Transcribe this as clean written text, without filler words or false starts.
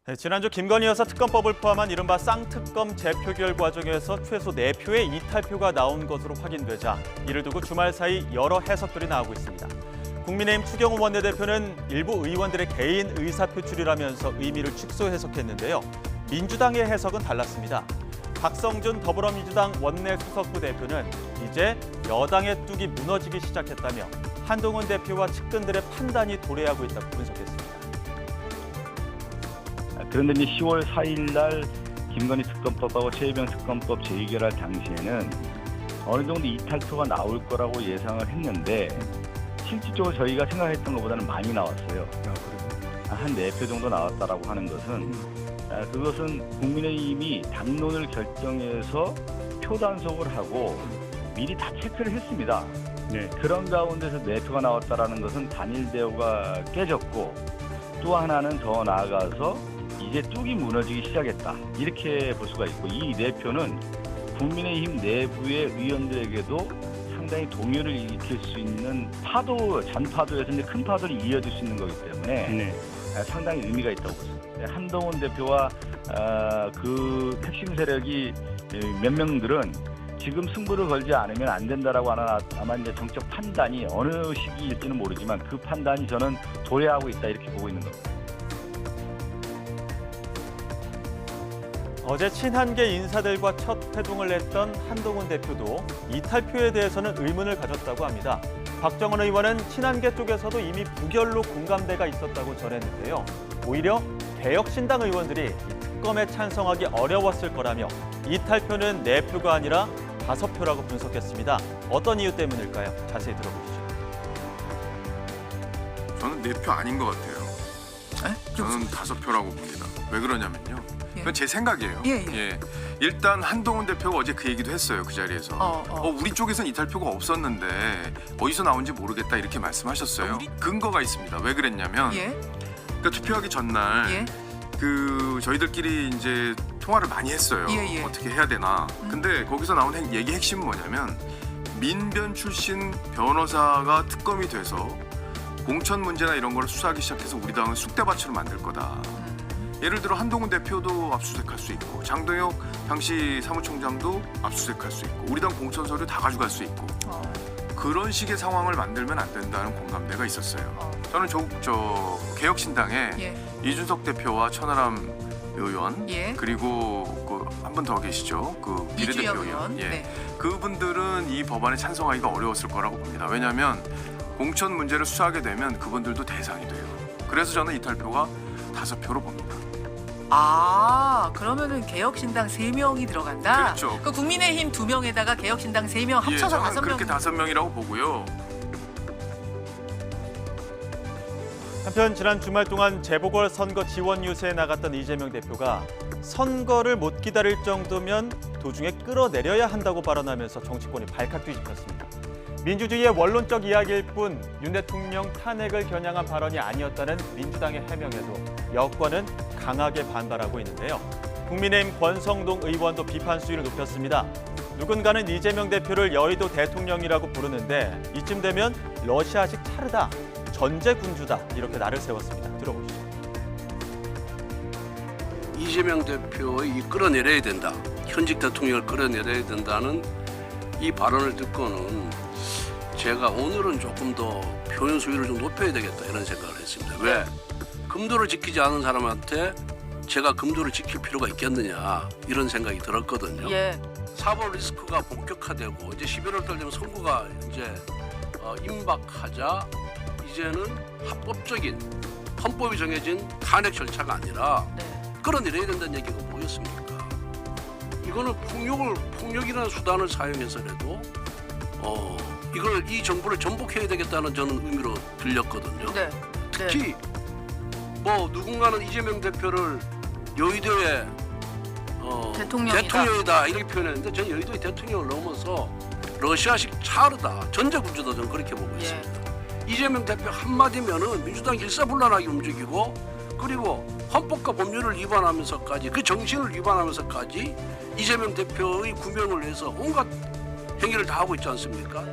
네, 지난주 김건희 여사 특검법을 포함한 이른바 쌍특검 재표결 과정에서 최소 4표의 이탈표가 나온 것으로 확인되자 이를 두고 주말 사이 여러 해석들이 나오고 있습니다. 국민의힘 추경호 원내대표는 일부 의원들의 개인 의사표출이라면서 의미를 축소 해석했는데요. 민주당의 해석은 달랐습니다. 박성준 더불어민주당 원내수석부 대표는 이제 여당의 뚝이 무너지기 시작했다며 한동훈 대표와 측근들의 판단이 도래하고 있다고 분석했습니다. 그런데 이제 10월 4일 날 김건희 특검법하고 최혜병 특검법 재의결할 당시에는 어느 정도 이탈표가 나올 거라고 예상을 했는데 실질적으로 저희가 생각했던 것보다는 많이 나왔어요. 한 4표 정도 나왔다라고 하는 것은 그것은 국민의힘이 당론을 결정해서 표 단속을 하고 미리 다 체크를 했습니다. 네. 그런 가운데서 4표가 나왔다라는 것은 단일 대우가 깨졌고 또 하나는 더 나아가서 이제 뚝이 무너지기 시작했다. 이렇게 볼 수가 있고 이 4표는 국민의힘 내부의 의원들에게도 상당히 동요를 일으킬 수 있는 파도, 잔파도에서 이제 큰 파도를 이어줄 수 있는 거기 때문에 네. 상당히 의미가 있다고 보습니다. 한동훈 대표와 그 핵심 세력이 몇 명들은 지금 승부를 걸지 않으면 안 된다라고 하는 아마 이제 정책 판단이 어느 시기일지는 모르지만 그 판단이 저는 도래하고 있다 이렇게 보고 있는 겁니다. 어제 친한계 인사들과 첫 회동을 했던 한동훈 대표도 이탈표에 대해서는 의문을 가졌다고 합니다. 박정원 의원은 친한계 쪽에서도 이미 부결로 공감대가 있었다고 전했는데요. 오히려 개혁신당 의원들이 이 특검에 찬성하기 어려웠을 거라며 이탈표는 4표가 아니라 5표라고 분석했습니다. 어떤 이유 때문일까요? 자세히 들어보시죠. 저는 4표 아닌 것 같아요. 저는 5표라고 봅니다. 왜 그러냐면요. 그건 제 생각이에요. 예. 일단 한동훈 대표가 어제 그 얘기도 했어요. 그 자리에서. 우리 쪽에서는 이탈표가 없었는데 어디서 나온지 모르겠다 이렇게 말씀하셨어요. 근거가 있습니다. 왜 그랬냐면 그러니까 투표하기 전날 그 저희들끼리 이제 통화를 많이 했어요. 어떻게 해야 되나. 근데 거기서 나온 얘기 핵심은 뭐냐면 민변 출신 변호사가 특검이 돼서 공천 문제나 이런 걸 수사하기 시작해서 우리 당을 쑥대밭으로 만들 거다. 예를 들어 한동훈 대표도 압수수색할 수 있고 장동혁 당시 사무총장도 압수수색할 수 있고 우리 당 공천 서류 다 가져갈 수 있고 그런 식의 상황을 만들면 안 된다는 공감대가 있었어요. 저는 저 개혁신당에 이준석 대표와 천하람 의원 그리고 그 한 분 더 계시죠. 그 비례대표 의원. 그분들은 이 법안에 찬성하기가 어려웠을 거라고 봅니다. 왜냐하면 공천 문제를 수사하게 되면 그분들도 대상이 돼요. 그래서 저는 이탈표가 5표로 봅니다. 그러면은 개혁신당 3명이 들어간다? 그렇죠. 그 국민의힘 2명에다가 개혁신당 3명 합쳐서 저는 5명. 그렇게 5명이라고 보고요. 한편 지난 주말 동안 재보궐선거 지원 유세에 나갔던 이재명 대표가 선거를 못 기다릴 정도면 도중에 끌어내려야 한다고 발언하면서 정치권이 발칵 뒤집혔습니다. 민주주의의 원론적 이야기일 뿐 윤 대통령 탄핵을 겨냥한 발언이 아니었다는 민주당의 해명에도 여권은 강하게 반발하고 있는데요. 국민의힘 권성동 의원도 비판 수위를 높였습니다. 누군가는 이재명 대표를 여의도 대통령이라고 부르는데 이쯤 되면 러시아식 차르다, 전제군주다 이렇게 날을 세웠습니다. 들어보시죠. 이재명 대표의 끌어내려야 된다. 현직 대통령을 끌어내려야 된다는 이 발언을 듣고는 제가 오늘은 조금 더 표현 수위를 좀 높여야 되겠다 이런 생각을 했습니다. 왜? 금도를 지키지 않은 사람한테 제가 금도를 지킬 필요가 있겠느냐 이런 생각이 들었거든요. 사법 리스크가 본격화되고 이제 11월 달 되면 선거가 이제 임박하자 이제는 합법적인 헌법이 정해진 탄핵 절차가 아니라 끌어내려야 된다는 얘기가 뭐였습니까? 이거는 폭력이라는 수단을 사용해서라도 이 정부를 전복해야 되겠다는 저는 의미로 들렸거든요. 특히 누군가는 이재명 대표를 여의도의 대통령이다 이렇게 표현했는데 저는 여의도의 대통령을 넘어서 러시아식 차르다, 전제군주다 저는 그렇게 보고 있습니다. 이재명 대표 한마디면은 민주당이 일사불란하게 움직이고 그리고 헌법과 법률을 위반하면서까지 그 정신을 위반하면서까지 이재명 대표의 구명을 위해서 온갖 행위를 다 하고 있지 않습니까?